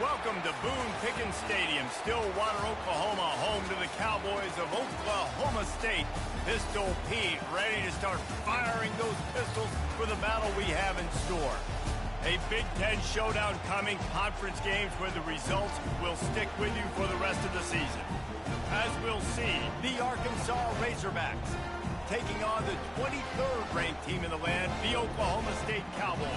Welcome to Boone Pickens Stadium, Stillwater, Oklahoma, home to the Cowboys of Oklahoma State. Pistol Pete ready to start firing those pistols for the battle we have in store. A Big Ten showdown coming, conference games where the results will stick with you for the rest of the season. As we'll see, the Arkansas Razorbacks taking on the 23rd ranked team in the land, the Oklahoma State Cowboys.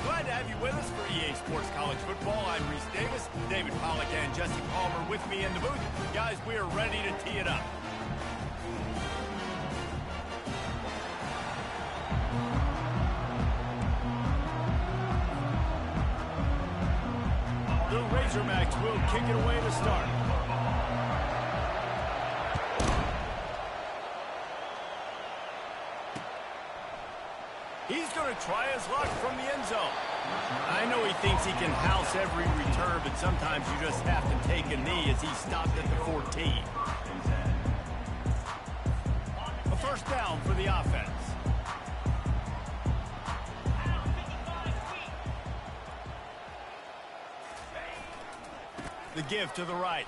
Glad to have you with us for EA Sports College Football. I'm Reese Davis, David Pollack and Jesse Palmer with me in the booth. Guys, we are ready to tee it up. The Razorbacks will kick it away to start. He's going to try his luck from the end zone. I know he thinks he can house every return, but sometimes you just have to take a knee as he stopped at the 14. A first down for the offense. The give to the right.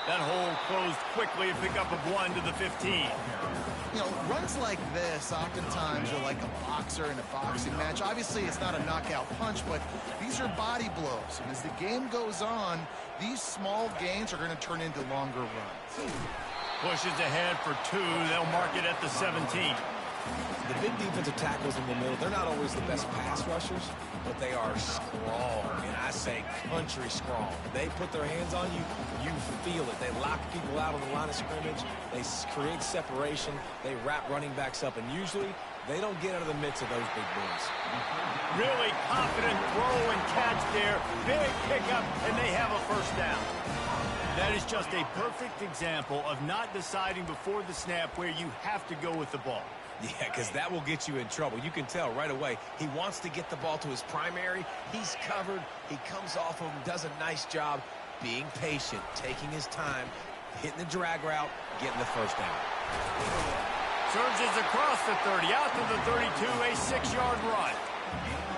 That hole closed quickly, a pickup of 1 to the 15. You know, runs like this oftentimes are like a boxer in a boxing match. Obviously, it's not a knockout punch, but these are body blows. And as the game goes on, these small gains are going to turn into longer runs. Pushes ahead for 2. They'll mark it at the 17. The big defensive tackles in the middle, they're not always the best pass rushers, but they are strong, and I say country strong. They put their hands on you, you feel it. They lock people out on the line of scrimmage. They create separation. They wrap running backs up, and usually they don't get out of the midst of those big boys. Really confident throw and catch there. Big pickup, and they have a first down. That is just a perfect example of not deciding before the snap where you have to go with the ball. Yeah, because that will get you in trouble. You can tell right away. He wants to get the ball to his primary. He's covered. He comes off of him, does a nice job being patient, taking his time, hitting the drag route, getting the first down. Surges across the 30, out to the 32, a 6-yard run.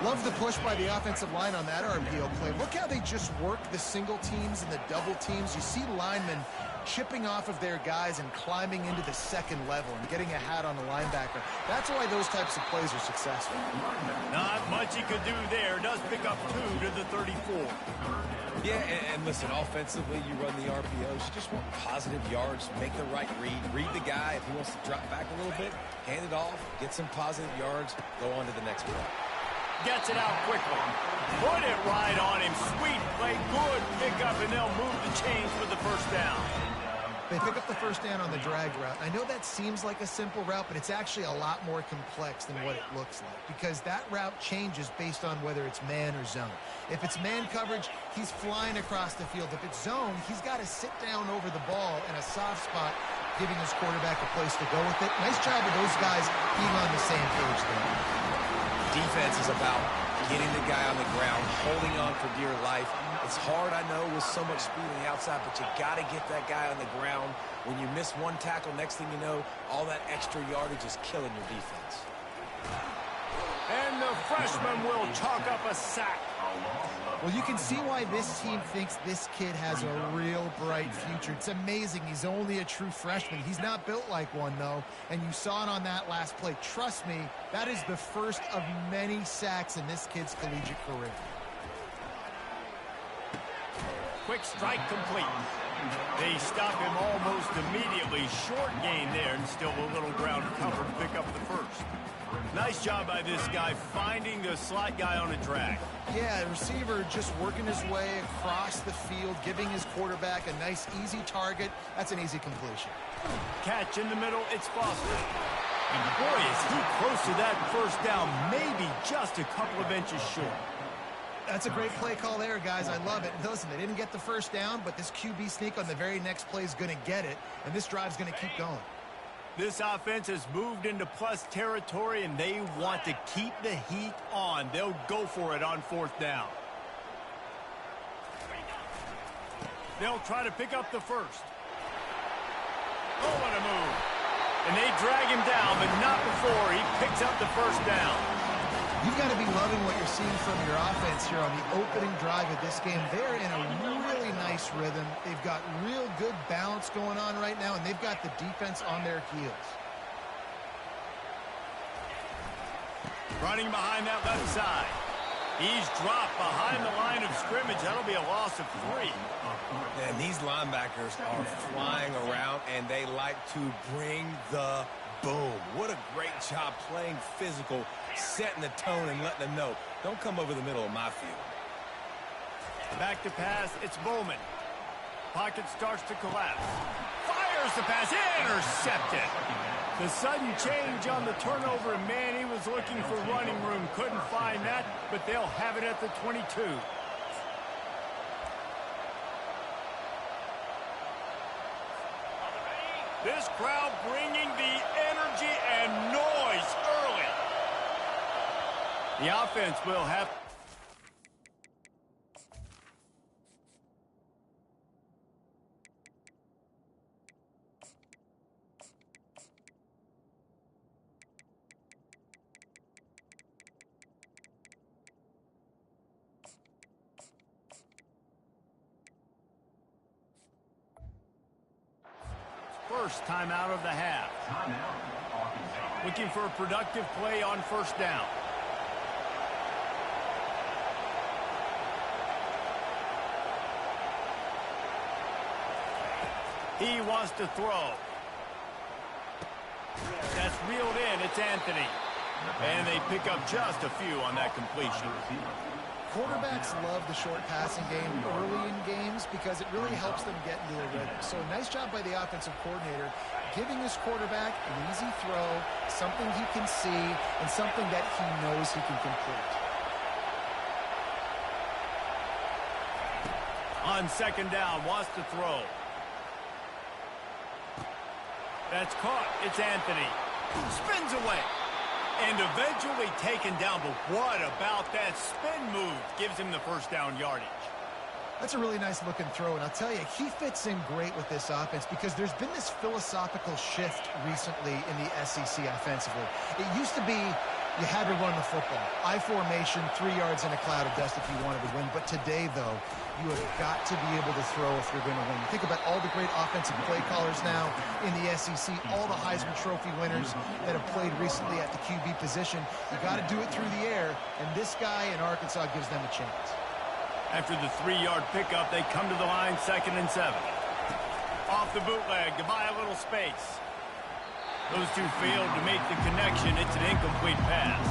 Love the push by the offensive line on that RPO play. Look how they just work the single teams and the double teams. You see linemen chipping off of their guys and climbing into the second level and getting a hat on the linebacker. That's why those types of plays are successful. Not much he could do there. Does pick up 2 to the 34. Yeah, and listen, offensively, you run the RPOs. You just want positive yards, make the right read the guy. If he wants to drop back a little bit, hand it off, get some positive yards, go on to the next play. Gets it out quickly. Put it right on him. Sweet play, good pickup, and they'll move the chains with the first down. They pick up the first down on the drag route. I know that seems like a simple route, but it's actually a lot more complex than what it looks like because that route changes based on whether it's man or zone. If it's man coverage, he's flying across the field. If it's zone, he's got to sit down over the ball in a soft spot, giving his quarterback a place to go with it. Nice job of those guys being on the same page there. Defense is about getting the guy on the ground, holding on for dear life. It's hard, I know, with so much speed on the outside, but you got to get that guy on the ground. When you miss one tackle, next thing you know, all that extra yardage is killing your defense. And the freshman will chalk up a sack. Well, you can see why this team thinks this kid has a real bright future. It's amazing. He's only a true freshman. He's not built like one, though, and you saw it on that last play. Trust me, that is the first of many sacks in this kid's collegiate career. Quick strike complete. They stop him almost immediately. Short gain there, and still a little ground cover to pick up the first. Nice job by this guy finding the slot guy on a drag. Yeah, receiver just working his way across the field, giving his quarterback a nice, easy target. That's an easy completion. Catch in the middle, it's Foster. And boy, is he close to that first down, maybe just a couple of inches short. That's a great play call there, guys. I love it. Listen, they didn't get the first down, but this QB sneak on the very next play is going to get it, and this drive's going to keep going. This offense has moved into plus territory, and they want to keep the heat on. They'll go for it on fourth down. They'll try to pick up the first. Oh, what a move. And they drag him down, but not before he picks up the first down. You've got to be loving what you're seeing from your offense here on the opening drive of this game. They're in a really nice rhythm. They've got real good balance going on right now, and they've got the defense on their heels. Running behind that left side. He's dropped behind the line of scrimmage. That'll be a loss of 3. And these linebackers are flying around, and they like to bring the boom. What a great job playing physical, setting the tone and letting them know, don't come over the middle of my field. Back to pass, it's Bowman. Pocket starts to collapse. Fires the pass, intercepted. The sudden change on the turnover, and man, he was looking for running room. Couldn't find that, but they'll have it at the 22. This crowd bringing the energy and noise early. The offense will have... First timeout of the half. Looking for a productive play on first down. He wants to throw. That's reeled in. It's Anthony. And they pick up just a few on that completion. Quarterbacks love the short passing game early in games because it really helps them get into a rhythm. So nice job by the offensive coordinator giving his quarterback an easy throw, something he can see, and something that he knows he can complete. On second down, wants to throw. That's caught. It's Anthony. Spins away. And eventually taken down, but what about that spin move? Gives him the first down yardage. That's a really nice looking throw, and I'll tell you, he fits in great with this offense because there's been this philosophical shift recently in the SEC offensively. It used to be you had to run the football. I formation, 3 yards in a cloud of dust if you wanted to win. But today, though, you have got to be able to throw if you're going to win. Think about all the great offensive play callers now in the SEC, all the Heisman Trophy winners that have played recently at the QB position. You got to do it through the air, and this guy in Arkansas gives them a chance. After the 3-yard pickup, they come to the line, 2nd and 7. Off the bootleg to buy a little space. Those two failed to make the connection. It's an incomplete pass.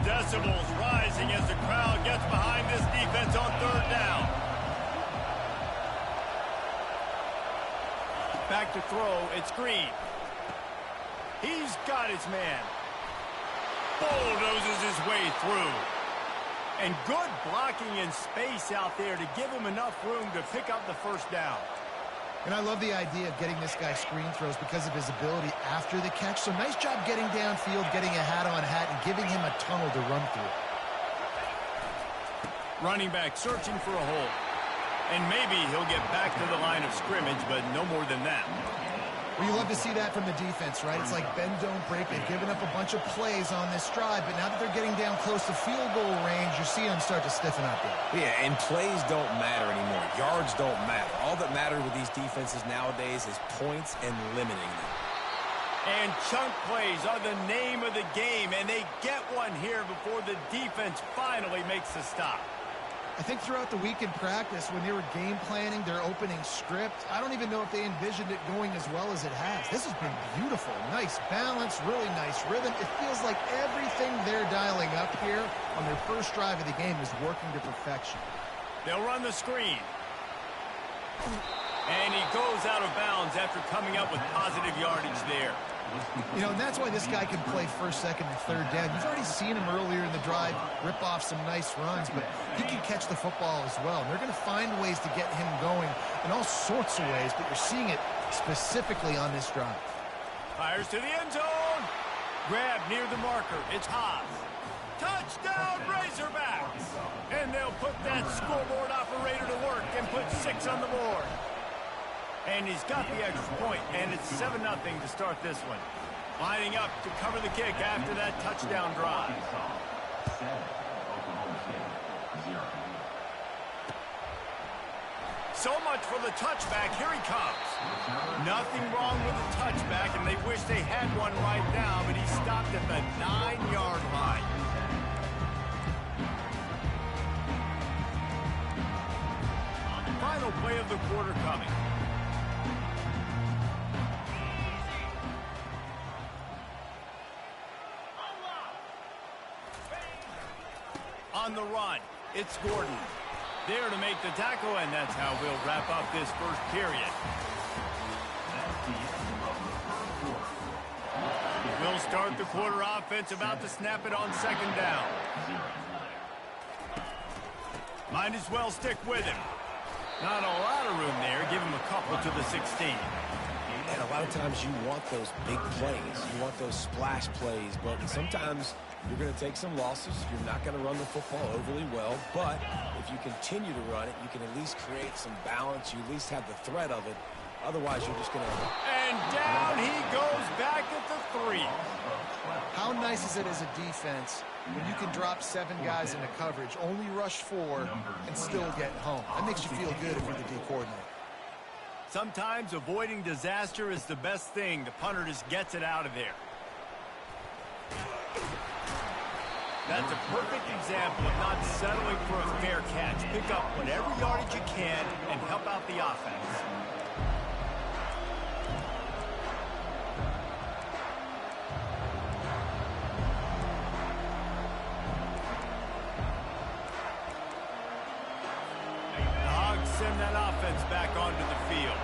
Decibels rising as the crowd gets behind this defense on 3rd down. Back to throw, it's Green. He's got his man. Bulldozes his way through. And good blocking in space out there to give him enough room to pick up the first down. And I love the idea of getting this guy screen throws because of his ability after the catch. So nice job getting downfield, getting a hat-on-hat, and giving him a tunnel to run through. Running back searching for a hole. And maybe he'll get back to the line of scrimmage, but no more than that. Well, you love to see that from the defense, right? It's like bend, don't break. They've given up a bunch of plays on this drive, but now that they're getting down close to field goal range, you're seeing them start to stiffen up there. Yeah, and plays don't matter anymore. Yards don't matter. All that matters with these defenses nowadays is points and limiting them. And chunk plays are the name of the game, and they get one here before the defense finally makes a stop. I think throughout the week in practice, when they were game planning their opening script, I don't even know if they envisioned it going as well as it has. This has been beautiful. Nice balance, really nice rhythm. It feels like everything they're dialing up here on their first drive of the game is working to perfection. They'll run the screen. And he goes out of bounds after coming up with positive yardage there. You know, and that's why this guy can play first, second, and 3rd down. You've already seen him earlier in the drive rip off some nice runs, but he can catch the football as well. And they're going to find ways to get him going in all sorts of ways, but you're seeing it specifically on this drive. Fires to the end zone. Grab near the marker. It's Haas. Touchdown, Razorbacks! And they'll put that scoreboard operator to work and put 6 on the board. And he's got the extra point, and it's 7-0 to start this one. Lining up to cover the kick after that touchdown drive. So much for the touchback. Here he comes. Nothing wrong with the touchback, and they wish they had one right now, but he stopped at the 9-yard line. Final play of the quarter coming. On the run, it's Gordon. There to make the tackle, and that's how we'll wrap up this first period. We'll start the quarter offense, about to snap it on second down. Might as well stick with him. Not a lot of room there. Give him a couple to the 16. And a lot of times you want those big plays. You want those splash plays, but sometimes you're going to take some losses. You're not going to run the football overly well, but if you continue to run it, you can at least create some balance. You at least have the threat of it. Otherwise, you're just going to... And down he goes back at the 3. How nice is it as a defense when you can drop 7 guys into coverage, only rush 4, and still get home? That makes you feel good if you're the D coordinator. Sometimes avoiding disaster is the best thing. The punter just gets it out of there. That's a perfect example of not settling for a fair catch. Pick up whatever yardage you can and help out the offense. The Hogs send that offense back onto the field.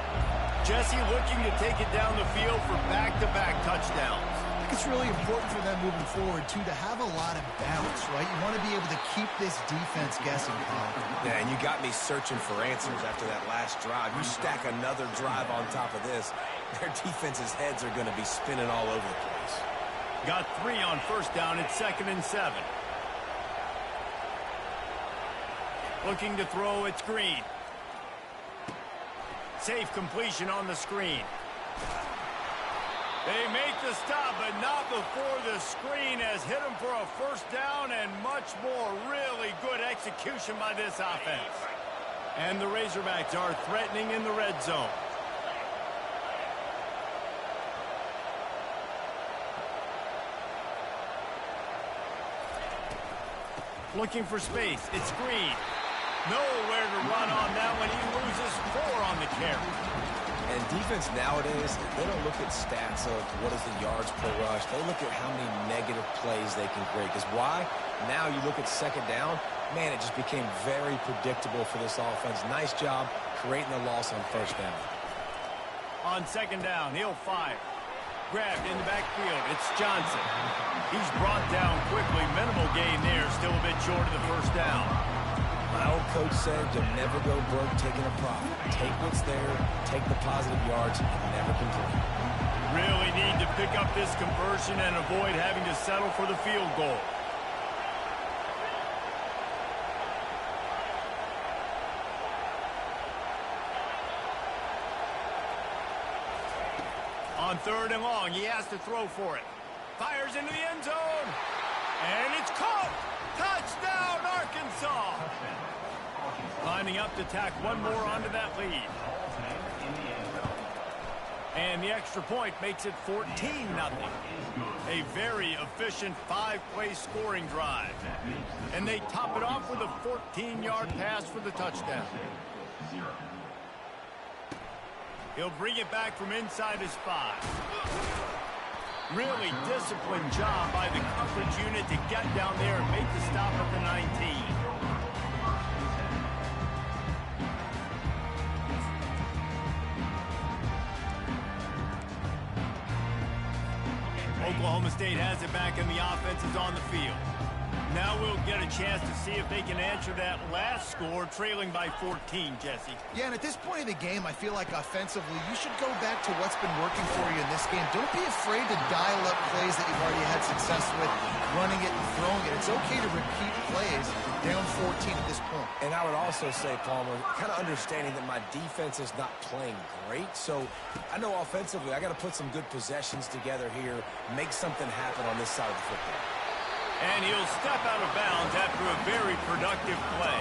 Jesse looking to take it down the field for back-to-back touchdowns. I think it's really important for them moving forward, too, to have a lot of balance, right? You want to be able to keep this defense guessing, Paul. Yeah, and you got me searching for answers after that last drive. You stack another drive on top of this, their defense's heads are going to be spinning all over the place. Got 3 on first down. It's 2nd and 7. Looking to throw, it's Green. Safe completion on the screen. They make the stop, but not before the screen has hit them for a first down, and much more. Really good execution by this offense. And the Razorbacks are threatening in the red zone. Looking for space. It's Green. Nowhere to run on that one. He loses 4 on the carry. And defense nowadays, they don't look at stats of what is the yards per rush. They look at how many negative plays they can create. Because why? Now you look at second down, man, it just became very predictable for this offense. Nice job creating the loss on first down. On second down, he'll fire. Grabbed in the backfield. It's Johnson. He's brought down quickly. Minimal gain there. Still a bit short of the first down. My old coach said you'll never go broke taking a profit. Take what's there, take the positive yards, and never complain. Really need to pick up this conversion and avoid having to settle for the field goal. On 3rd and long, he has to throw for it. Fires into the end zone. And it's caught. Touchdown, Arkansas. Lining up to tack one more onto that lead. And the extra point makes it 14-0. A very efficient 5-play scoring drive. And they top it off with a 14-yard pass for the touchdown. He'll bring it back from inside his 5. Really disciplined job by the coverage unit to get down there and make the stop at the 19. Oklahoma State has it back and the offense is on the field. Now we'll get a chance to see if they can answer that last score, trailing by 14, Jesse. Yeah, and at this point in the game, I feel like offensively, you should go back to what's been working for you in this game. Don't be afraid to dial up plays that you've already had success with, running it and throwing it. It's okay to repeat plays down 14 at this point. And I would also say, Palmer, kind of understanding that my defense is not playing great. So I know offensively I got to put some good possessions together here, make something happen on this side of the football. And he'll step out of bounds after a very productive play.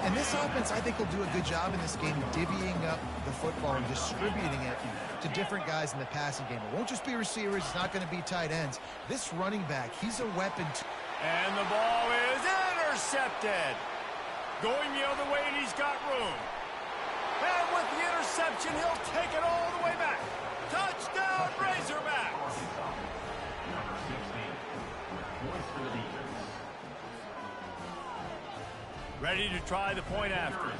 And this offense, I think, will do a good job in this game divvying up the football and distributing it to different guys in the passing game. It won't just be receivers. It's not going to be tight ends. This running back, he's a weapon. And the ball is intercepted. Going the other way, and he's got room. And with the interception, he'll take it all the way back. Touchdown, Razorbacks! Ready to try the point after.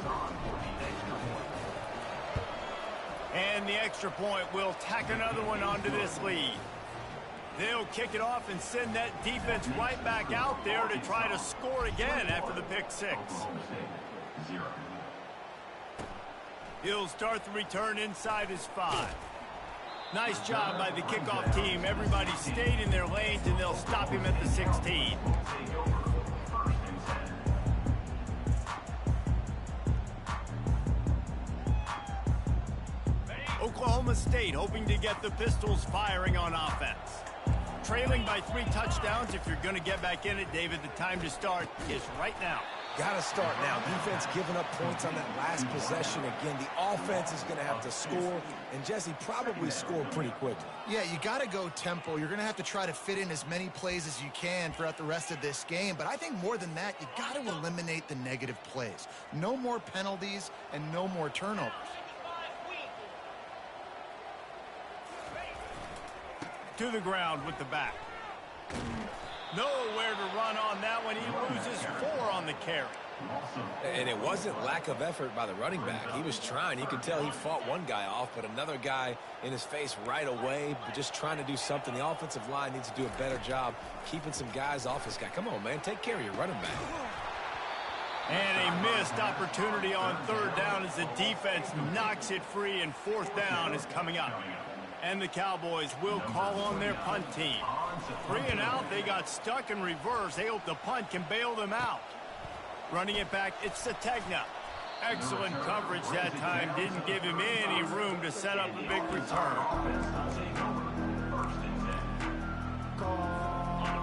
And the extra point will tack another one onto this lead. They'll kick it off and send that defense right back out there to try to score again after the pick six. He'll start the return inside his 5. Nice job by the kickoff team. Everybody stayed in their lanes, and they'll stop him at the 16. Oklahoma State hoping to get the Pistols firing on offense. Trailing by 3 touchdowns. If you're going to get back in it, David, the time to start is right now. Got to start now. Defense giving up points on that last possession. Again, the offense is going to have to score, and Jesse probably score pretty quickly. Yeah, you got to go tempo. You're going to have to try to fit in as many plays as you can throughout the rest of this game. But I think more than that, you got to eliminate the negative plays. No more penalties and no more turnovers. To the ground with the back. Nowhere to run on that one. He loses 4 on the carry. And it wasn't lack of effort by the running back. He was trying. You could tell he fought one guy off, but another guy in his face right away, but just trying to do something. The offensive line needs to do a better job keeping some guys off his guy. Come on, man. Take care of your running back. And a missed opportunity on 3rd down as the defense knocks it free, and 4th down is coming up. And the Cowboys will call on their punt team. 3 and out, they got stuck in reverse. They hope the punt can bail them out. Running it back, it's Sategna. Excellent coverage that time. Didn't give him any room to set up a big return.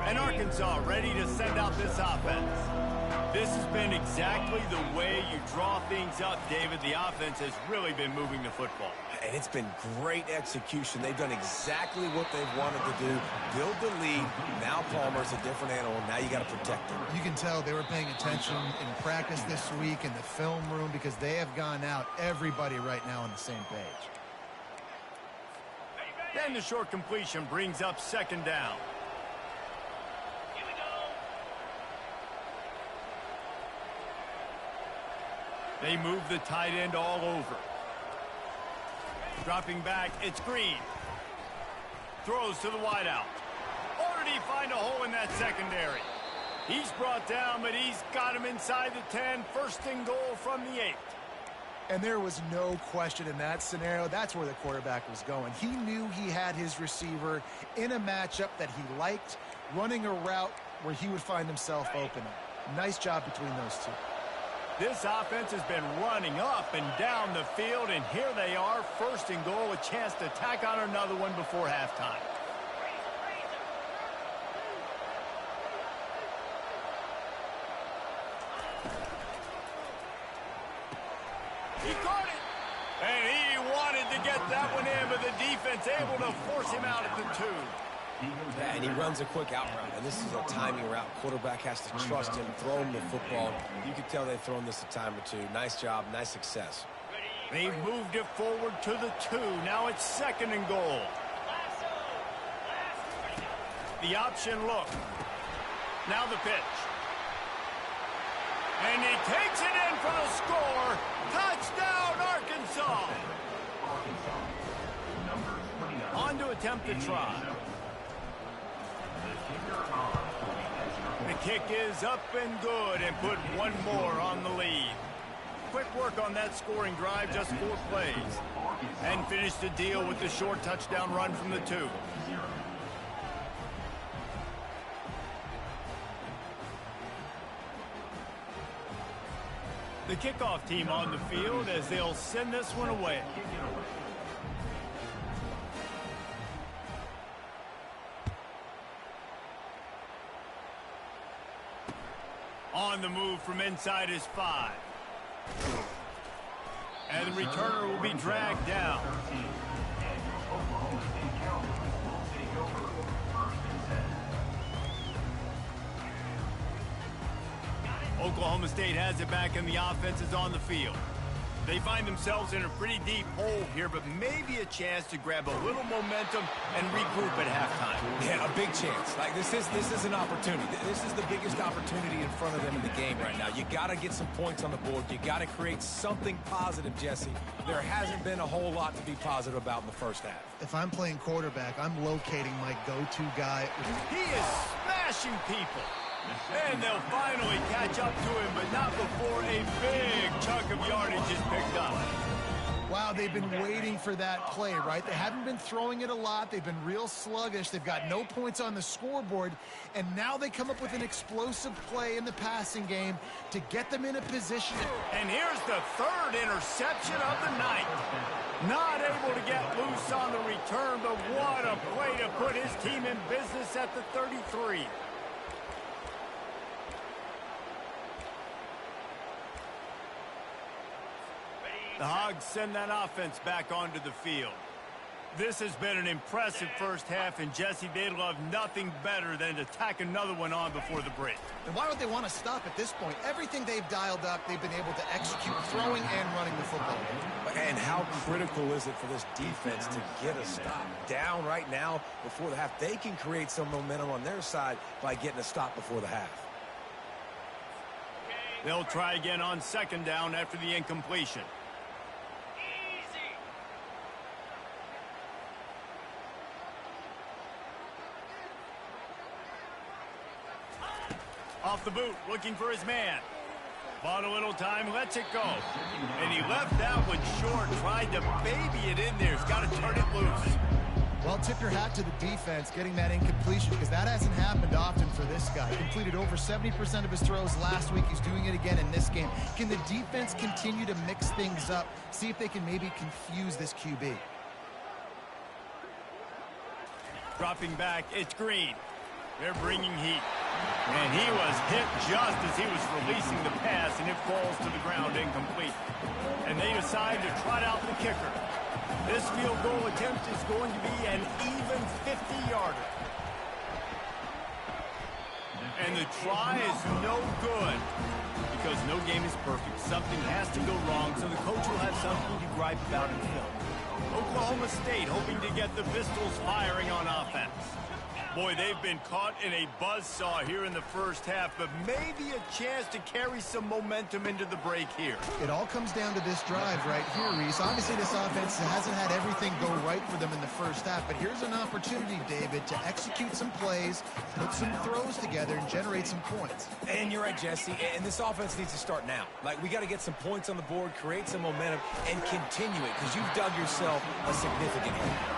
And Arkansas ready to send out this offense. This has been exactly the way you draw things up, David. The offense has really been moving the football. And it's been great execution. They've done exactly what they've wanted to do. Build the lead. Now Palmer's a different animal. Now you got to protect him. You can tell they were paying attention in practice this week in the film room because they have gone out, everybody right now on the same page. Then the short completion brings up 2nd down. They move the tight end all over. Dropping back, it's Green. Throws to the wideout. Or did he find a hole in that secondary? He's brought down, but he's got him inside the 10. 1st and goal from the 8. And there was no question in that scenario. That's where the quarterback was going. He knew he had his receiver in a matchup that he liked, running a route where he would find himself open. Nice job between those two. This offense has been running up and down the field, and here they are, 1st and goal, a chance to tack on another one before halftime. He caught it, and he wanted to get that one in, but the defense able to force him out at the 2. Yeah, and he runs a quick out route, and this is a timing route. Quarterback has to trust him, throw him the football. You can tell they've thrown this a time or two. Nice job, nice success. They've moved it forward to the 2. Now it's 2nd and goal. The option look. Now the pitch. And he takes it in for the score. Touchdown, Arkansas. On to attempt the try. The kick is up and good and put one more on the lead. Quick work on that scoring drive, just 4 plays. And finished the deal with the short touchdown run from the 2. The kickoff team on the field as they'll send this one away. On the move from inside his 5. And the returner will be dragged down. Oklahoma State has it back and the offense is on the field. They find themselves in a pretty deep hole here, but maybe a chance to grab a little momentum and regroup at halftime. Yeah, a big chance. Like this is an opportunity. This is the biggest opportunity in front of them in the game right now. You got to get some points on the board. You got to create something positive, Jesse. There hasn't been a whole lot to be positive about in the first half. If I'm playing quarterback, I'm locating my go-to guy. He is smashing people. And they'll finally catch up to him, but not before a big chunk of yardage is picked up. Wow, they've been waiting for that play, right? They haven't been throwing it a lot. They've been real sluggish. They've got no points on the scoreboard. And now they come up with an explosive play in the passing game to get them in a position. And here's the 3rd interception of the night. Not able to get loose on the return, but what a play to put his team in business at the 33. The Hogs send that offense back onto the field. This has been an impressive first half, and Jesse, they'd love nothing better than to tack another one on before the break. And why would they want to stop at this point? Everything they've dialed up, they've been able to execute throwing and running the football. And how critical is it for this defense to get a stop? Down right now before the half, they can create some momentum on their side by getting a stop before the half. They'll try again on 2nd down after the incompletion. Off the boot, looking for his man. Bought a little time, lets it go. And he left that one short, tried to baby it in there. He's got to turn it loose. Well, tip your hat to the defense getting that incompletion, because that hasn't happened often for this guy. Completed over 70% of his throws last week. He's doing it again in this game. Can the defense continue to mix things up? See if they can maybe confuse this QB. Dropping back, it's Green. They're bringing heat. And he was hit just as he was releasing the pass, and it falls to the ground incomplete. And they decide to trot out the kicker. This field goal attempt is going to be an even 50-yarder. And the try is no good because no game is perfect. Something has to go wrong, so the coach will have something to gripe about in film. Oklahoma State hoping to get the Pistols firing on offense. Boy, they've been caught in a buzzsaw here in the first half, but maybe a chance to carry some momentum into the break here. It all comes down to this drive right here, Reese. Obviously, this offense hasn't had everything go right for them in the first half, but here's an opportunity, David, to execute some plays, put some throws together, and generate some points. And you're right, Jesse, and this offense needs to start now. Like, we got to get some points on the board, create some momentum, and continue it, because you've dug yourself a significant hole.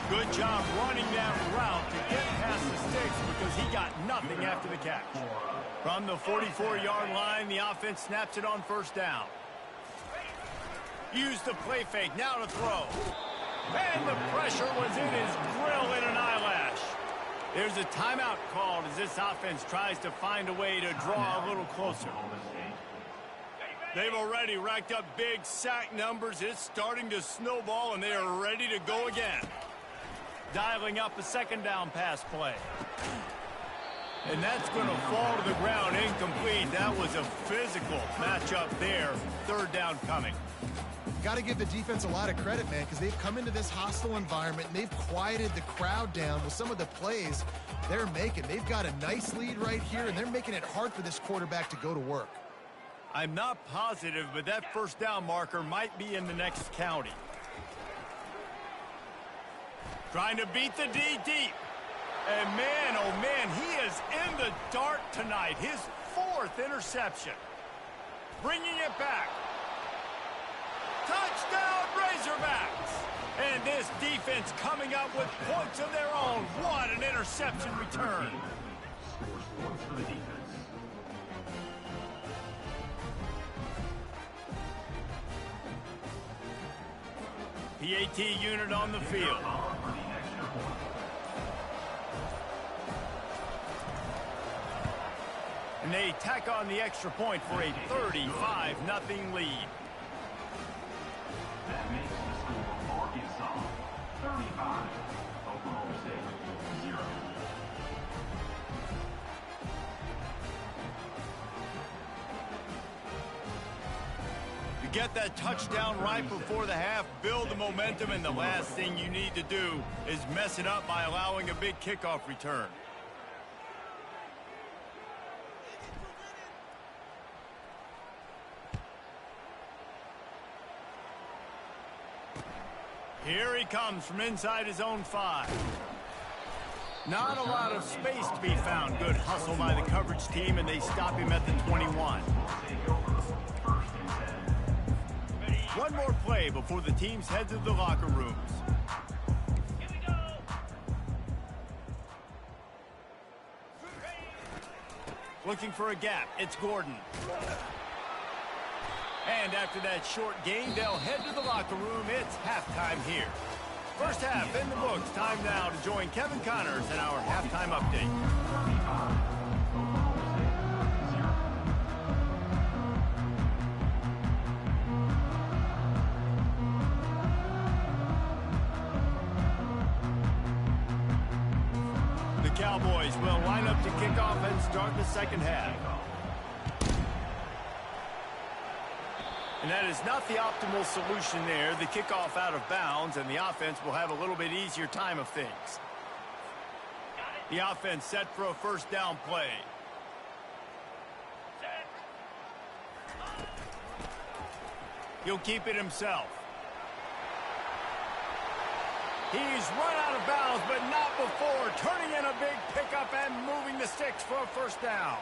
Good job running that route to get past the sticks because he got nothing after the catch. From the 44-yard line, the offense snaps it on 1st down. Use the play fake, now to throw. And the pressure was in his grill in an eyelash. There's a timeout called as this offense tries to find a way to draw a little closer. They've already racked up big sack numbers. It's starting to snowball, and they are ready to go again. Dialing up a 2nd down pass play. And that's going to fall to the ground incomplete. That was a physical matchup there. 3rd down coming. Got to give the defense a lot of credit, man, because they've come into this hostile environment and they've quieted the crowd down with some of the plays they're making. They've got a nice lead right here, and they're making it hard for this quarterback to go to work. I'm not positive, but that 1st down marker might be in the next county. Trying to beat the D deep. And man, oh man, he is in the dark tonight. His 4th interception. Bringing it back. Touchdown, Razorbacks! And this defense coming up with points of their own. What an interception return. PAT unit on the field. And they tack on the extra point for a 35-0 lead. That makes the score Arkansas 35, Oklahoma State 0. You get that touchdown right before the half, build the momentum, and the last thing you need to do is mess it up by allowing a big kickoff return. Here he comes from inside his own 5. Not a lot of space to be found. Good hustle by the coverage team, and they stop him at the 21. One more play before the teams head to the locker rooms. Looking for a gap. It's Gordon. And after that short gain, they'll head to the locker room. It's halftime here. First half in the books. Time now to join Kevin Connors in our halftime update. The Cowboys will line up to kick off and start the second half. And that is not the optimal solution there. The kickoff out of bounds, and the offense will have a little bit easier time of things. The offense set for a first down play. He'll keep it himself. He's run out of bounds, but not before. Turning in a big pickup and moving the sticks for a first down.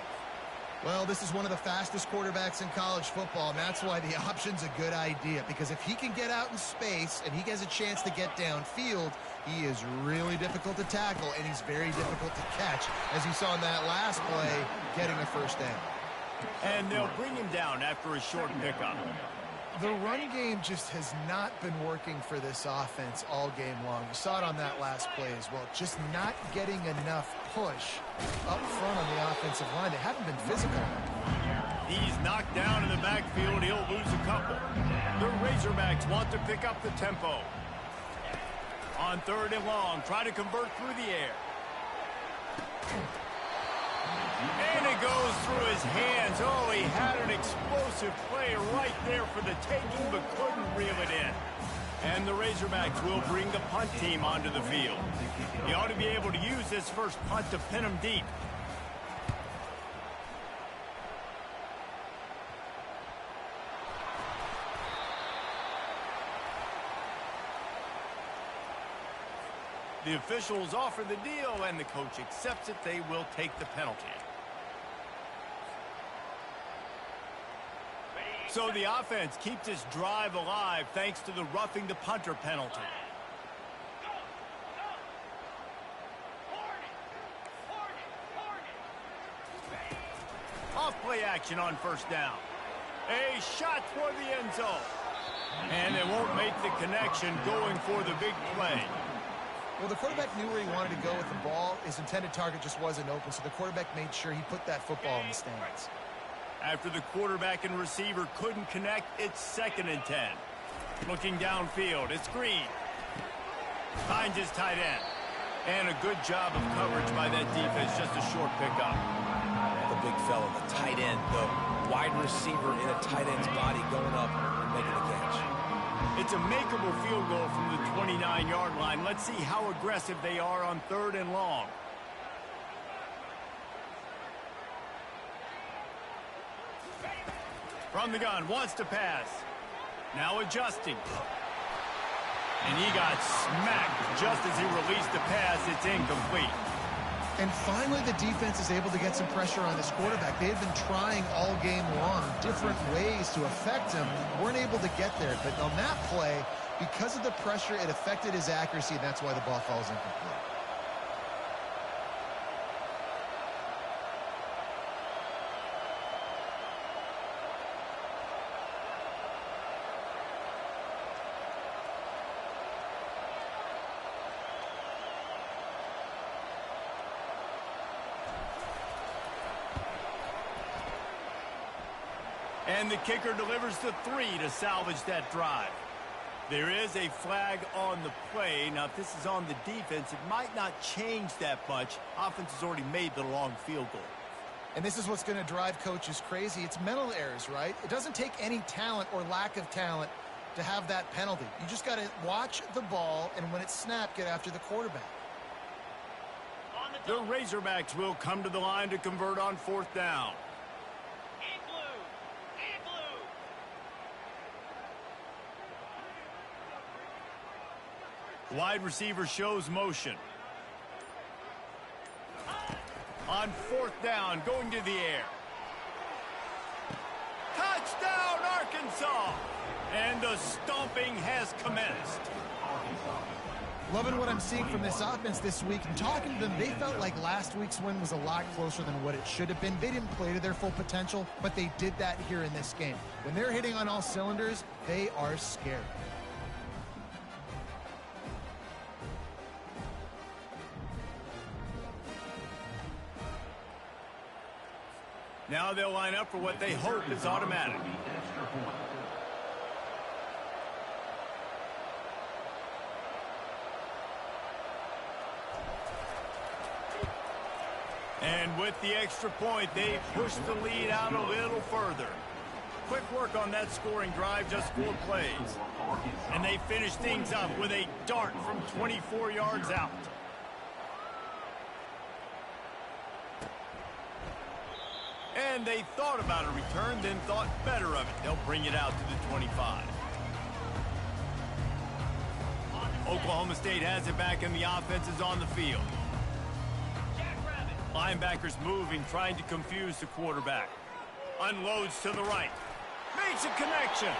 Well, this is one of the fastest quarterbacks in college football, and that's why the option's a good idea, because if he can get out in space and he has a chance to get downfield, he is really difficult to tackle, and he's very difficult to catch, as you saw in that last play, getting a first down. And they'll bring him down after a short pickup. The run game just has not been working for this offense all game long. You saw it on that last play as well. Just not getting enough push up front on the offensive line. They haven't been physical. He's knocked down in the backfield. He'll lose a couple. The Razorbacks want to pick up the tempo. On 3rd and long, try to convert through the air. And it goes through his hands. Oh, he had an explosive play right there for the taking, but couldn't reel it in. And the Razorbacks will bring the punt team onto the field. He ought to be able to use this first punt to pin him deep. The officials offer the deal, and the coach accepts it. They will take the penalty. So the offense keeps this drive alive thanks to the roughing the punter penalty. Off play action on first down. A shot for the end zone. And they won't make the connection going for the big play. Well, the quarterback knew where he wanted to go with the ball. His intended target just wasn't open, so the quarterback made sure he put that football in the stands. After the quarterback and receiver couldn't connect, it's 2nd and 10. Looking downfield, it's Green. Finds his tight end. And a good job of coverage by that defense, just a short pickup. The big fella, the tight end, the wide receiver in a tight end's body going up and making the catch. It's a makeable field goal from the 29-yard line. Let's see how aggressive they are on 3rd and long. From the gun, wants to pass. Now adjusting. And he got smacked just as he released the pass. It's incomplete. And finally, the defense is able to get some pressure on this quarterback. They've been trying all game long different ways to affect him. Weren't able to get there. But on that play, because of the pressure, it affected his accuracy, and that's why the ball falls incomplete. And the kicker delivers the 3 to salvage that drive. There is a flag on the play. Now, if this is on the defense, it might not change that much. Offense has already made the long field goal. And this is what's going to drive coaches crazy. It's mental errors, right? It doesn't take any talent or lack of talent to have that penalty. You just got to watch the ball, and when it's snapped, get after the quarterback. The Razorbacks will come to the line to convert on 4th down. Wide receiver shows motion. On 4th down, going to the air. Touchdown, Arkansas! And the stomping has commenced. Loving what I'm seeing from this offense this week. And talking to them, they felt like last week's win was a lot closer than what it should have been. They didn't play to their full potential, but they did that here in this game. When they're hitting on all cylinders, they are scary. Now they'll line up for what they hope is automatic. And with the extra point, they push the lead out a little further. Quick work on that scoring drive, just 4 plays. And they finish things up with a dart from 24 yards out. And they thought about a return, then thought better of it. They'll bring it out to the 25. Oklahoma State has it back, and the offense is on the field. Linebackers moving, trying to confuse the quarterback. Unloads to the right. Makes a connection.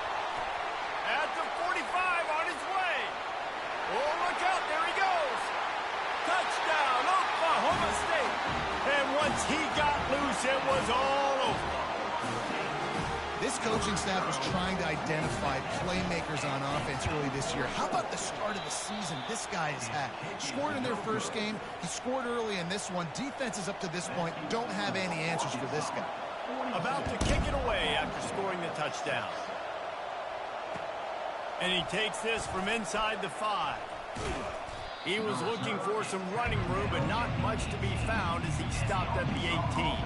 At the 45, on his way. Oh, look out, there he goes. Touchdown, Oklahoma State. And once he got loose, it was all over. This coaching staff was trying to identify playmakers on offense early this year. How about the start of the season this guy has had? Scored in their first game. He scored early in this one. Defenses up to this point don't have any answers for this guy. About to kick it away after scoring the touchdown. And he takes this from inside the 5. He was looking for some running room, but not much to be found as he stopped at the 18.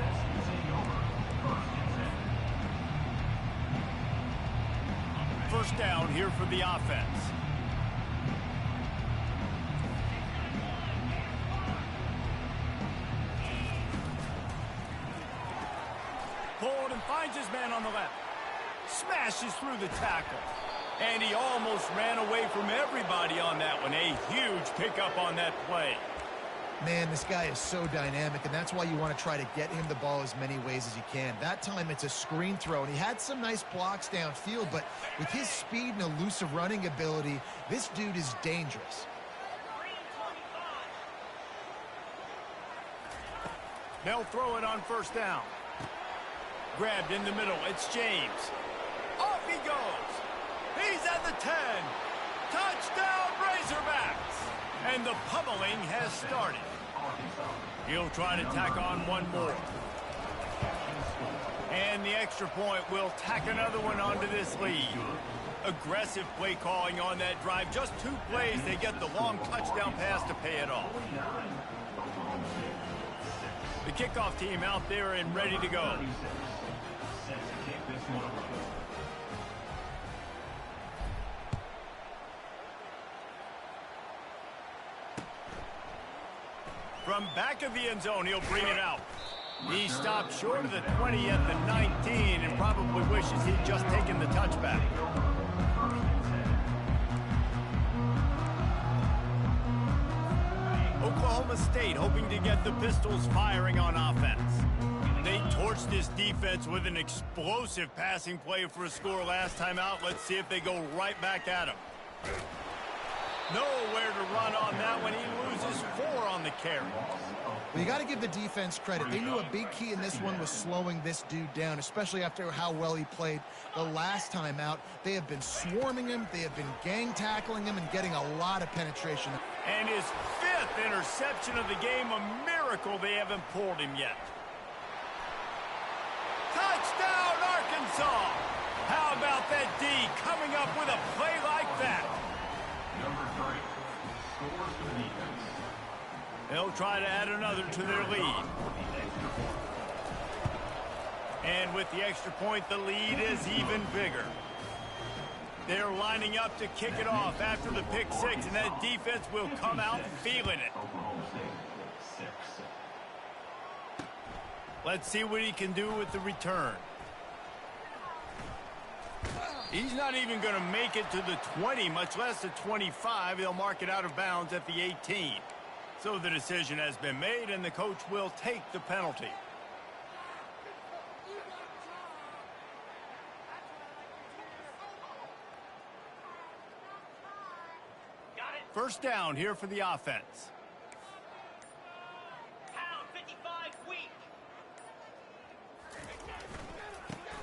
First down here for the offense. Hold and finds his man on the left. Smashes through the tackle. And he almost ran away from everybody on that one. A huge pickup on that play. Man, this guy is so dynamic, and that's why you want to try to get him the ball as many ways as you can. That time, it's a screen throw, and he had some nice blocks downfield, but with his speed and elusive running ability, this dude is dangerous. They'll throw it on first down. Grabbed in the middle. It's James. Off he goes. He's at the 10. Touchdown, Razorbacks. And the pummeling has started. He'll try to tack on one more. And the extra point will tack another one onto this lead. Aggressive play calling on that drive. Just 2 plays, they get the long touchdown pass to pay it off. The kickoff team out there and ready to go. From back of the end zone, he'll bring it out. He stopped short of the 20 at the 19 and probably wishes he'd just taken the touchback. Oklahoma Oklahoma State hoping to get the Pistols firing on offense. They torched this defense with an explosive passing play for a score last time out. Let's see if they go right back at him. Nowhere to run on that one. He loses 4 on the carry. Well, you got to give the defense credit. They knew a big key in this one was slowing this dude down, especially after how well he played the last time out. They have been swarming him. They have been gang tackling him and getting a lot of penetration. And his 5th interception of the game, a miracle they haven't pulled him yet. Touchdown, Arkansas! How about that D coming up with a play like that? Number 3 scores for the defense. They'll try to add another to their lead. And with the extra point, the lead is even bigger. They're lining up to kick it off after the pick 6, and that defense will come out feeling it. Oklahoma State 6. Let's see what he can do with the return. He's not even going to make it to the 20, much less the 25. They'll mark it out of bounds at the 18. So the decision has been made, and the coach will take the penalty. First down here for the offense. Pound 55 weak.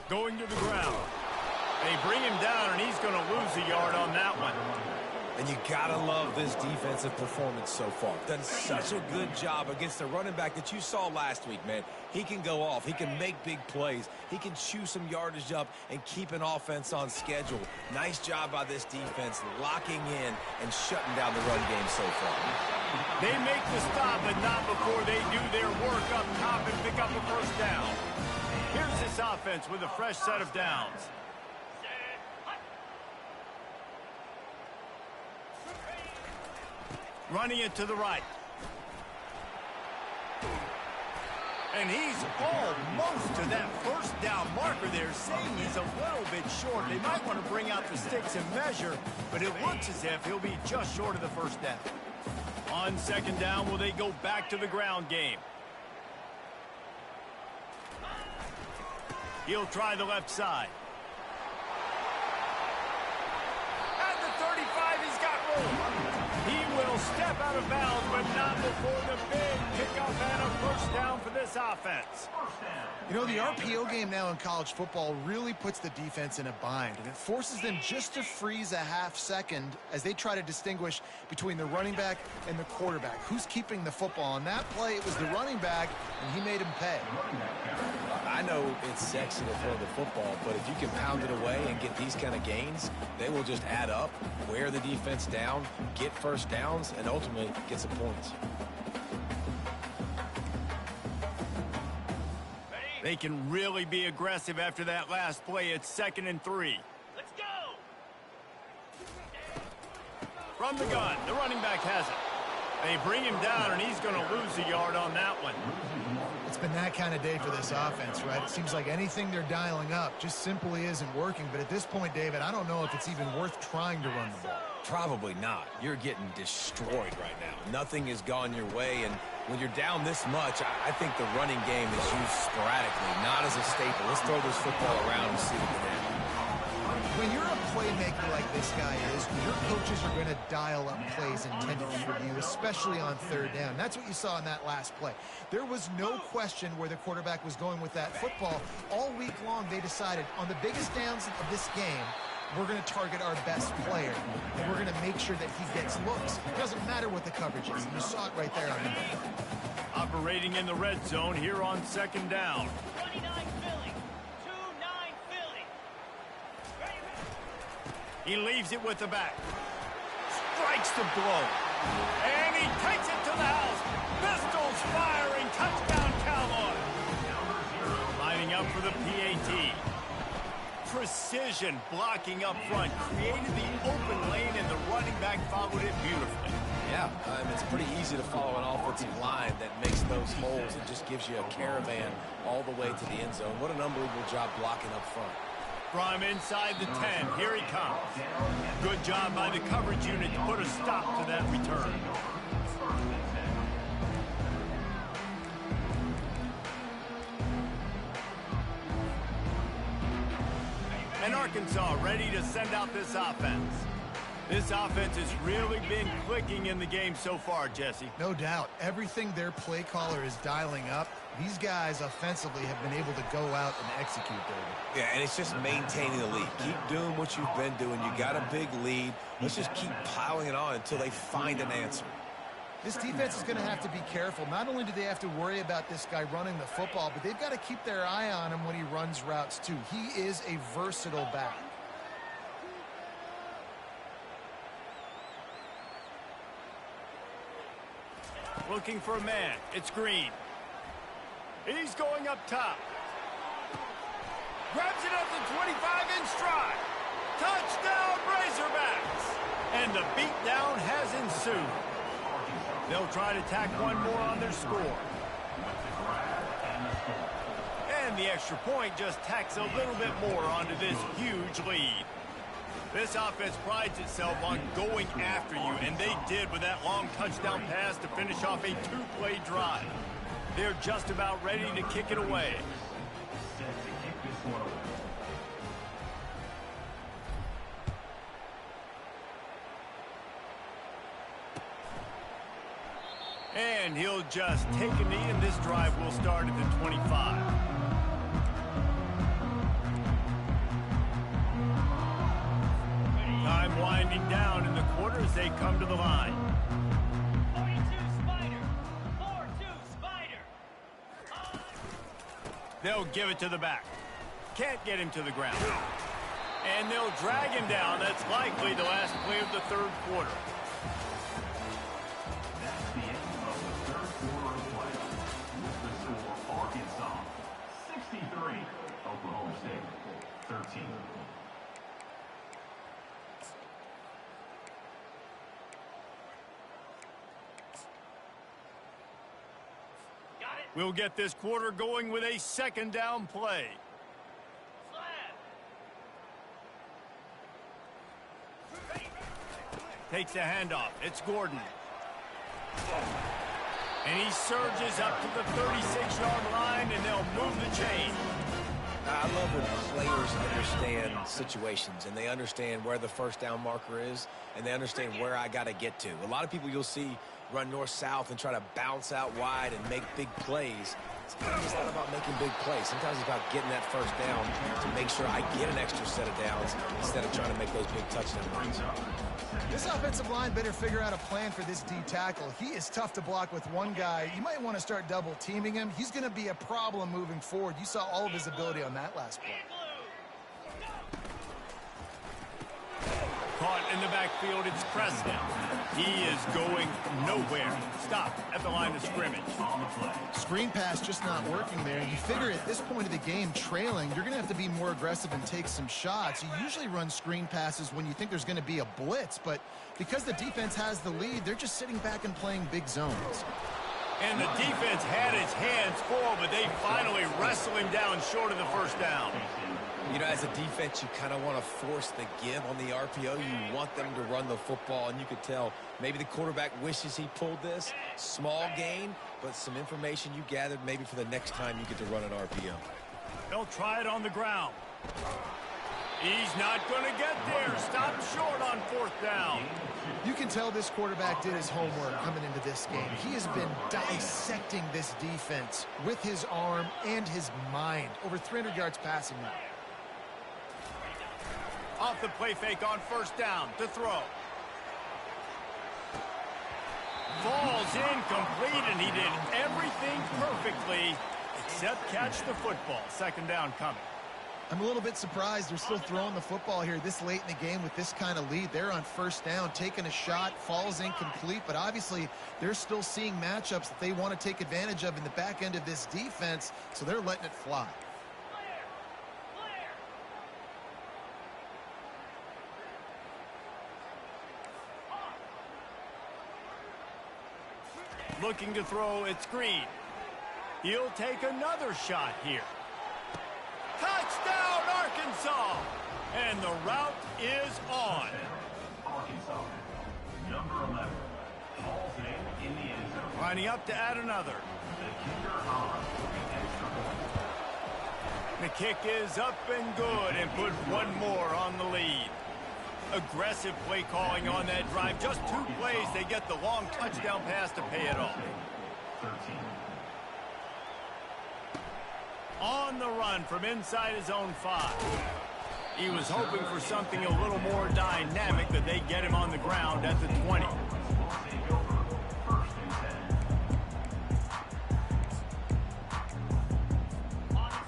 Going to the ground. They bring him down, and he's going to lose a yard on that one. And you gotta love this defensive performance so far. Done such a good job against the running back that you saw last week, man. He can go off. He can make big plays. He can chew some yardage up and keep an offense on schedule. Nice job by this defense locking in and shutting down the run game so far. They make the stop, but not before they do their work up top and pick up a first down. Here's this offense with a fresh set of downs. Running it to the right. And he's almost to that first down marker there, saying he's a little bit short. They might want to bring out the sticks and measure, but it looks as if he'll be just short of the first down. On second down, will they go back to the ground game? He'll try the left side. At the 35, he's got room. He will step out of bounds, but not before the big pickup and a first down for this offense. You know, the RPO game now in college football really puts the defense in a bind, and it forces them just to freeze a half second as they try to distinguish between the running back and the quarterback. Who's keeping the football? On that play, it was the running back, and he made him pay. I know it's sexy to throw the football, but if you can pound it away and get these kind of gains, they will just add up, wear the defense down, get first downs, and ultimately get some points. They can really be aggressive after that last play. It's 2nd and 3. Let's go. From the gun, the running back has it. They bring him down, and he's going to lose a yard on that one. It's been that kind of day for this offense, right? It seems like anything they're dialing up just simply isn't working. But at this point, David, I don't know if it's even worth trying to run the ball. Probably not. You're getting destroyed right now. Nothing has gone your way, and when you're down this much, I think the running game is used sporadically, not as a staple. Let's throw this football around and see what can happen. When you're a playmaker like this guy is, your coaches are going to dial up plays intended for you, especially on third down. That's what you saw in that last play. There was no question where the quarterback was going with that football. All week long, they decided on the biggest downs of this game, we're going to target our best player, and we're going to make sure that he gets looks. It doesn't matter what the coverage is. You saw it right there on him. Operating in the red zone here on 2nd down. 29 Philly. 2-9 Philly. He leaves it with the back. Strikes the blow. And he takes it to the house. Pistols firing. Touchdown, Cowboys. Lining up for the PAT. Precision blocking up front. Created the open lane, and the running back followed it beautifully. Yeah, it's pretty easy to follow an offensive line that makes those holes and just gives you a caravan all the way to the end zone. What an unbelievable job blocking up front. From inside the 10, here he comes. Good job by the coverage unit to put a stop to that return. And Arkansas ready to send out this offense. This offense has really been clicking in the game so far, Jesse. No doubt. Everything their play caller is dialing up, these guys offensively have been able to go out and execute, David. Yeah, and it's just maintaining the lead. Keep doing what you've been doing. You got a big lead. Let's just keep piling it on until they find an answer. This defense is going to have to be careful. Not only do they have to worry about this guy running the football, but they've got to keep their eye on him when he runs routes, too. He is a versatile back. Looking for a man. It's Green. He's going up top. Grabs it at the 25 in stride. Touchdown, Razorbacks! And the beatdown has ensued. They'll try to tack one more on their score. And the extra point just tacks a little bit more onto this huge lead. This offense prides itself on going after you, and they did with that long touchdown pass to finish off a two-play drive. They're just about ready to kick it away. And he'll just take a knee, and this drive will start at the 25. Time winding down in the quarter as they come to the line. 42 Spider. 4-2 Spider. They'll give it to the back. Can't get him to the ground. And they'll drag him down. That's likely the last play of the third quarter. That's the end of the third quarter of play. The score, Arkansas 63, Oklahoma State 13. We'll get this quarter going with a second down play. Takes a handoff. It's Gordon. And he surges up to the 36-yard line, and they'll move the chain. I love when players understand situations, and they understand where the first down marker is, and they understand where I got to get to. A lot of people you'll see run north-south and try to bounce out wide and make big plays. Sometimes it's not about making big plays. Sometimes it's about getting that first down to make sure I get an extra set of downs instead of trying to make those big touchdown runs. This offensive line better figure out a plan for this D tackle. He is tough to block with one guy. You might want to start double teaming him. He's going to be a problem moving forward. You saw all of his ability on that last play. Caught in the backfield, it's Preston. He is going nowhere. Stop at the line of scrimmage. Screen pass just not working there. You figure at this point of the game, trailing, you're going to have to be more aggressive and take some shots. You usually run screen passes when you think there's going to be a blitz, but because the defense has the lead, they're just sitting back and playing big zones. And the defense had his hands full, but they finally wrestle him down short of the first down. You know, as a defense, you kind of want to force the give on the RPO. You want them to run the football, and you could tell maybe the quarterback wishes he pulled this. Small gain, but some information you gathered maybe for the next time you get to run an RPO. They'll try it on the ground. He's not going to get there. Stop short on fourth down. You can tell this quarterback did his homework coming into this game. He has been dissecting this defense with his arm and his mind. Over 300 yards passing now. Off the play fake on first down to throw. Falls incomplete, and he did everything perfectly except catch the football. Second down coming. I'm a little bit surprised they're still throwing the football here this late in the game with this kind of lead. They're on first down, taking a shot, falls incomplete, but obviously they're still seeing matchups that they want to take advantage of in the back end of this defense, so they're letting it fly. Looking to throw, it's Green. He'll take another shot here. Touchdown, Arkansas! And the route is on. Arkansas, number 11, falls in the end zone. Lining up to add another. The kicker on the extra point. The kick is up and good and put one more on the lead. Aggressive play calling on that drive. Just 2 plays, they get the long touchdown pass to pay it off. 13. On the run from inside his own 5. He was hoping for something a little more dynamic, but they get him on the ground at the 20.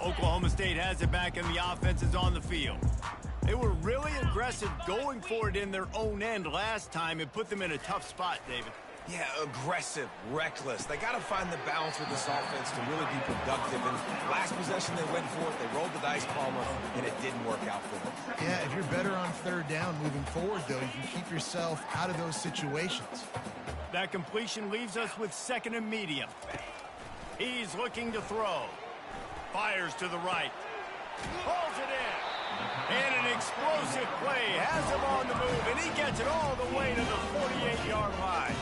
Oklahoma State has it back, and the offense is on the field. They were really aggressive going for it in their own end last time. It put them in a tough spot, David. Yeah, aggressive, reckless. They got to find the balance with this offense to really be productive. And last possession, they went for it. They rolled the dice, Palmer, and it didn't work out for them. Yeah, if you're better on 3rd down moving forward, though, you can keep yourself out of those situations. That completion leaves us with 2nd and medium. He's looking to throw. Fires to the right. Pulls it in. And an explosive play has him on the move, and he gets it all the way to the 48-yard line.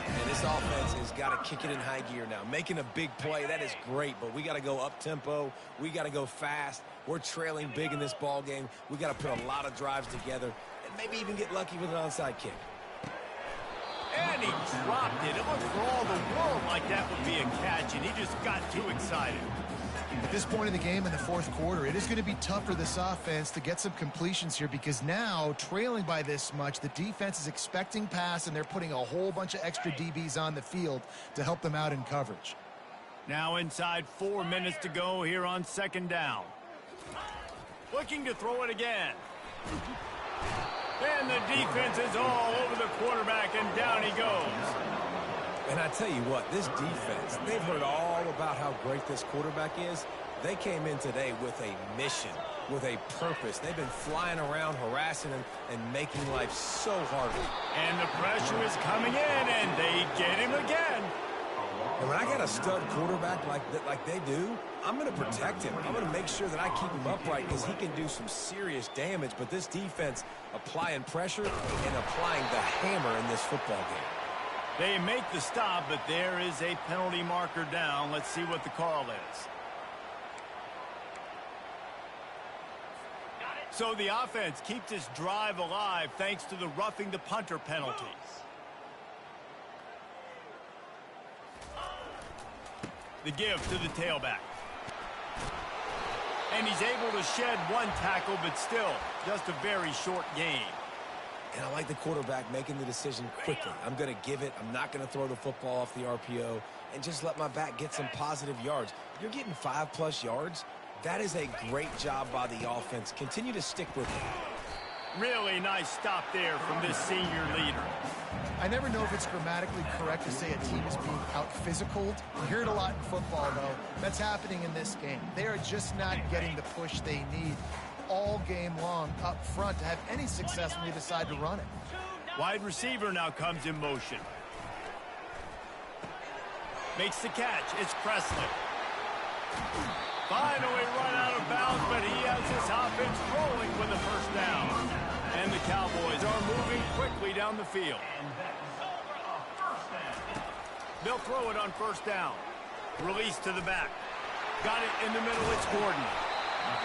And this offense has got to kick it in high gear now. Making a big play, that is great, but we got to go up-tempo. We got to go fast. We're trailing big in this ball game. We got to put a lot of drives together and maybe even get lucky with an onside kick. And he dropped it. It looked for all the world like that would be a catch, and he just got too excited. At this point in the game in the 4th quarter, it is going to be tough for this offense to get some completions here because now, trailing by this much, the defense is expecting pass, and they're putting a whole bunch of extra DBs on the field to help them out in coverage. Now inside 4 minutes to go here on 2nd down. Looking to throw it again. And the defense is all over the quarterback, and down he goes. And I tell you what, this defense, they've heard all about how great this quarterback is. They came in today with a mission, with a purpose. They've been flying around, harassing him, and making life so hard. And the pressure is coming in, and they get him again. And when I got a stud quarterback like they do, I'm going to protect him. I'm going to make sure that I keep him upright because he can do some serious damage. But this defense applying pressure and applying the hammer in this football game. They make the stop, but there is a penalty marker down. Let's see what the call is. So the offense keeps this drive alive thanks to the roughing the punter penalties. The give to the tailback. And he's able to shed 1 tackle, but still just a very short game. And I like the quarterback making the decision quickly. I'm going to give it. I'm not going to throw the football off the RPO and just let my back get some positive yards. You're getting 5+ yards. That is a great job by the offense. Continue to stick with it. Really nice stop there from this senior leader. I never know if it's grammatically correct to say a team is being out-physicaled. You hear it a lot in football, though. That's happening in this game. They are just not getting the push they need all game long up front to have any success when they decide to run it. Wide receiver now comes in motion. Makes the catch. It's Presley. Finally run out of bounds, but he has his offense rolling with a 1st down. And the Cowboys are moving quickly down the field. They'll throw it on 1st down. Release to the back. Got it in the middle. It's Gordon.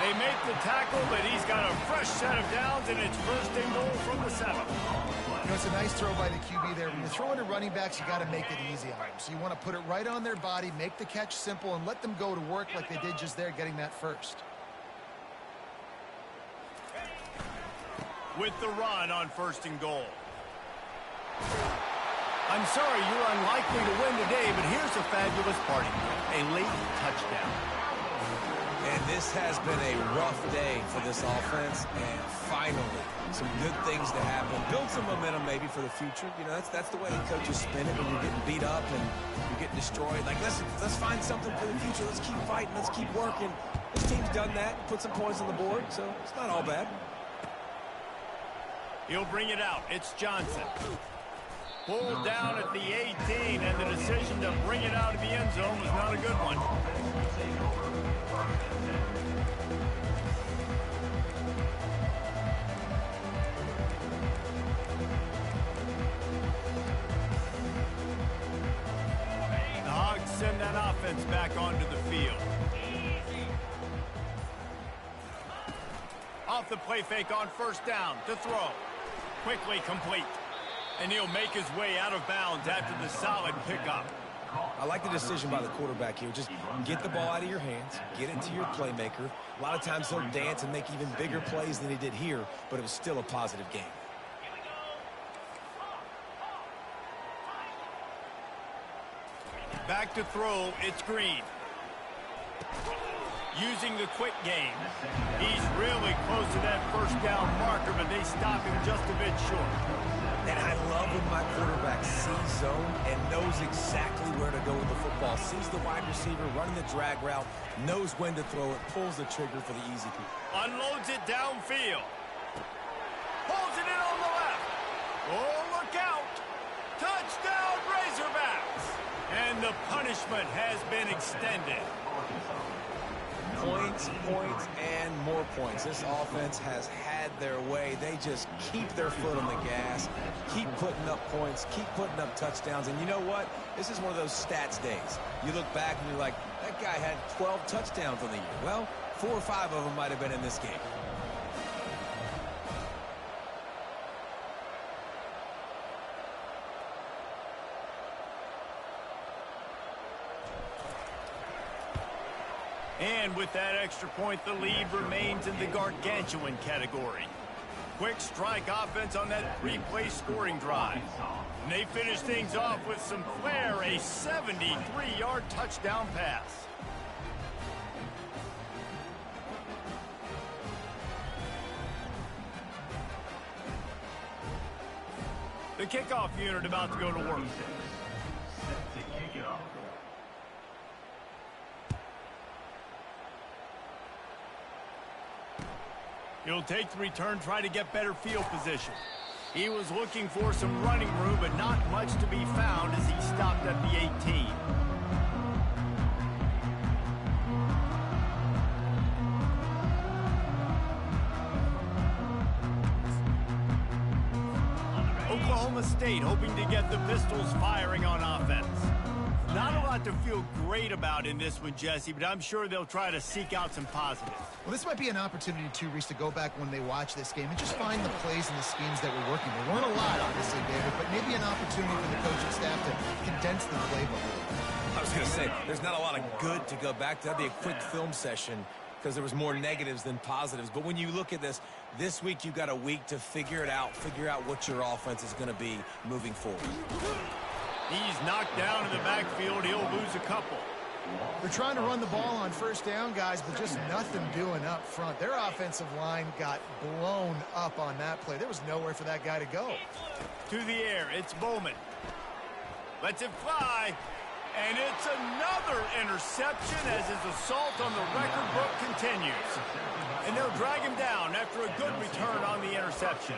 They make the tackle, but he's got a fresh set of downs, and it's 1st and goal from the 7. You know, it's a nice throw by the QB there. When you're throwing to running backs, you got to make it easy on them. So you want to put it right on their body, make the catch simple, and let them go to work like they did just there, getting that 1st. With the run on 1st and goal. I'm sorry you're unlikely to win today, but here's a fabulous party. A late touchdown. And this has been a rough day for this offense, and finally, some good things to happen. Build some momentum maybe for the future. You know, that's the way the coaches spin it when you're getting beat up and you're getting destroyed. Like, let's find something for the future. Let's keep fighting. Let's keep working. This team's done that, put some points on the board, so it's not all bad. He'll bring it out. It's Johnson. Pulled down at the 18, and the decision to bring it out of the end zone was not a good one. The Hogs send that offense back onto the field. Off the play fake on first down to throw. Quickly complete. And he'll make his way out of bounds after the solid pickup. I like the decision by the quarterback here. Just get the ball out of your hands, get it to your playmaker. A lot of times he'll dance and make even bigger plays than he did here, but it was still a positive game. Back to throw, it's Green. Using the quick game. He's really close to that first down marker, but they stop him just a bit short. And I love when my quarterback sees zone and knows exactly where to go with the football. Sees the wide receiver running the drag route, knows when to throw it, pulls the trigger for the easy play. Unloads it downfield. Pulls it in on the left. Oh, look out. Touchdown, Razorbacks. And the punishment has been extended. Points, points, and more points. This offense has had their way. They just keep their foot on the gas, keep putting up points, keep putting up touchdowns. And you know what? This is one of those stats days. You look back and you're like, that guy had 12 touchdowns on the year. Well, 4 or 5 of them might have been in this game. And with that extra point, the lead remains in the gargantuan category. Quick strike offense on that 3-play scoring drive. And they finish things off with some flair, a 73-yard touchdown pass. The kickoff unit about to go to work. Set to kick it off. He'll take the return, try to get better field position. He was looking for some running room, but not much to be found as he stopped at the 18. Oklahoma State hoping to get the Pistols firing on offense. Not a lot to feel great about in this one, Jesse, but I'm sure they'll try to seek out some positives. Well, this might be an opportunity, too, Reese, to go back when they watch this game and just find the plays and the schemes that were working. There weren't a lot, obviously, David, but maybe an opportunity for the coaching staff to condense the playbook. I was going to say, there's not a lot of good to go back to. That'd be a quick film session because there was more negatives than positives. But when you look at this week you've got a week to figure it out, figure out what your offense is going to be moving forward. He's knocked down in the backfield. He'll lose a couple. They're trying to run the ball on first down, guys, but just nothing doing up front. Their offensive line got blown up on that play. There was nowhere for that guy to go. To the air, it's Bowman. Lets it fly. And it's another interception as his assault on the record book continues. And they'll drag him down after a good return on the interception.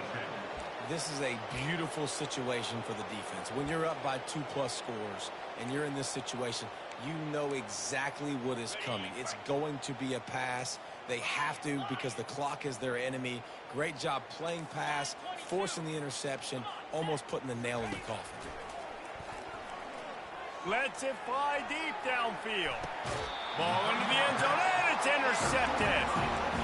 This is a beautiful situation for the defense. When you're up by 2+ scores and you're in this situation, you know exactly what is coming. It's going to be a pass. They have to because the clock is their enemy. Great job playing pass, forcing the interception, almost putting the nail in the coffin. Lets it fly deep downfield. Ball into the end zone, and it's intercepted.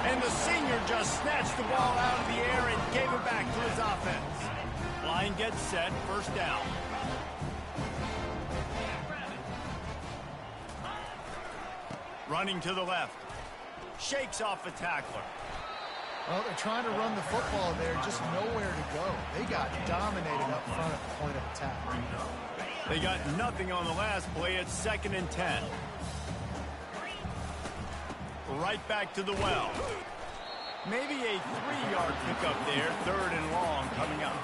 And the senior just snatched the ball out of the air and gave it back to his offense. Line gets set, first down. Running to the left. Shakes off a tackler. Well, they're trying to run the football there, just nowhere to go. They got dominated up front at the point of attack. They got nothing on the last play. It's 2nd and 10. Right back to the well. Maybe a 3-yard pickup there. 3rd and long coming up.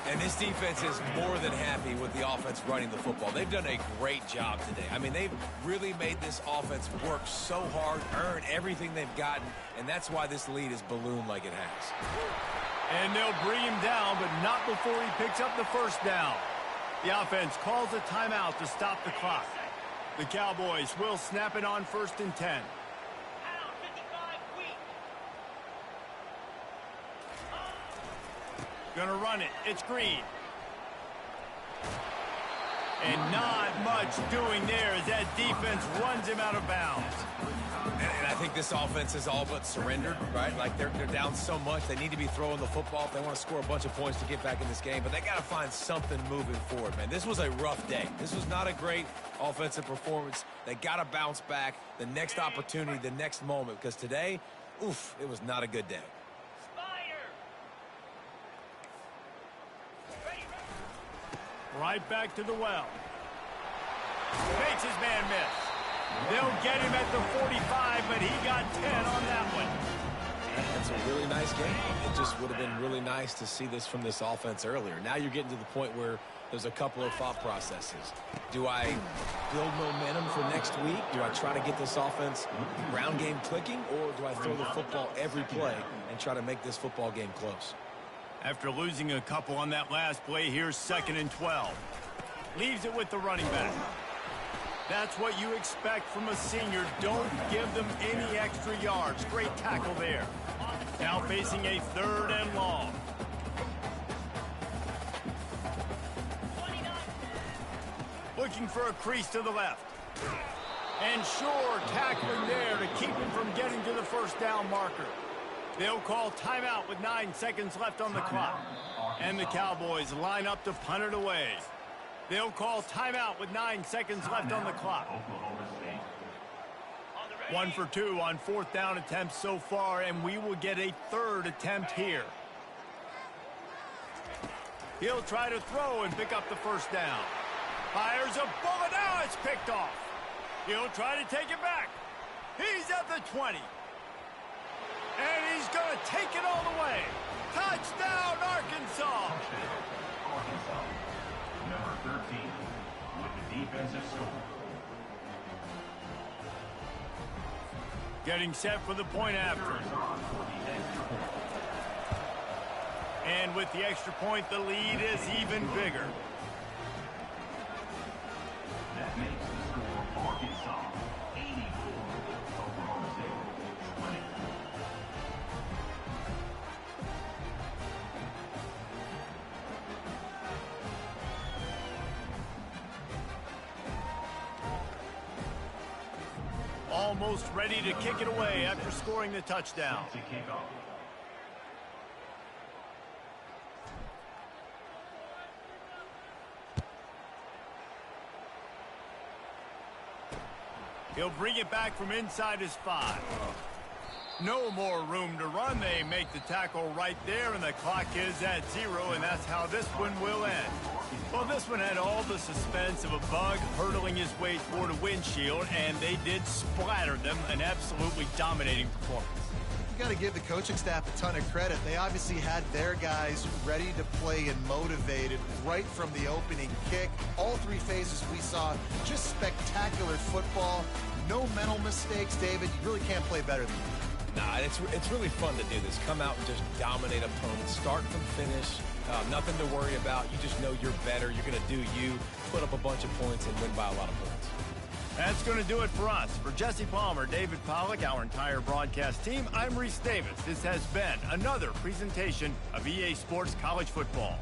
And this defense is more than happy with the offense running the football. They've done a great job today. I mean, they've really made this offense work so hard, earn everything they've gotten, and that's why this lead is ballooned like it has. And they'll bring him down, but not before he picks up the first down. The offense calls a timeout to stop the clock. The Cowboys will snap it on 1st and 10. Gonna run it. It's Green. And not much doing there as that defense runs him out of bounds. And I think this offense is all but surrendered, right? Like they're down so much. They need to be throwing the football if they want to score a bunch of points to get back in this game. But they got to find something moving forward, man. This was a rough day. This was not a great offensive performance. They got to bounce back the next opportunity, the next moment. Because today, oof, it was not a good day. Right back to the well. Makes his man miss. They'll get him at the 45, but he got 10 on that one. It's a really nice game. It just would have been really nice to see this from this offense earlier. Now you're getting to the point where there's a couple of thought processes. Do I build momentum for next week? Do I try to get this offense ground game clicking, or do I throw the football every play and try to make this football game close? After losing a couple on that last play, here's 2nd and 12. Leaves it with the running back. That's what you expect from a senior. Don't give them any extra yards. Great tackle there. Now facing a 3rd and long. Looking for a crease to the left. And sure, tackling there to keep him from getting to the 1st down marker. They'll call timeout with 9 seconds left on the clock. And the Cowboys line up to punt it away. They'll call timeout with 9 seconds left on the clock. 1 for 2 on 4th down attempts so far, and we will get a 3rd attempt here. He'll try to throw and pick up the 1st down. Fires a bullet. Now it's picked off. He'll try to take it back. He's at the 20. And he's going to take it all the way. Touchdown, Arkansas. Arkansas. Number 13 with the defensive score. Getting set for the point after. And with the extra point, the lead is even bigger. That makes the score Arkansas 84. Oklahoma State 20. Almost ready to kick it away after scoring the touchdown. To kick off. He'll bring it back from inside his 5. No more room to run. They make the tackle right there, and the clock is at 0, and that's how this one will end. Well, this one had all the suspense of a bug hurtling his way toward a windshield, and they did splatter them. An absolutely dominating performance. You got to give the coaching staff a ton of credit. They obviously had their guys ready to play and motivated right from the opening kick. All 3 phases we saw, just spectacular football. No mental mistakes, David. You really can't play better than that. Nah, it's really fun to do this. Come out and just dominate opponents, start from finish. Nothing to worry about. You just know you're better. You're going to do you, put up a bunch of points, and win by a lot of points. That's going to do it for us. For Jesse Palmer, David Pollack, our entire broadcast team, I'm Reese Davis. This has been another presentation of EA Sports College Football.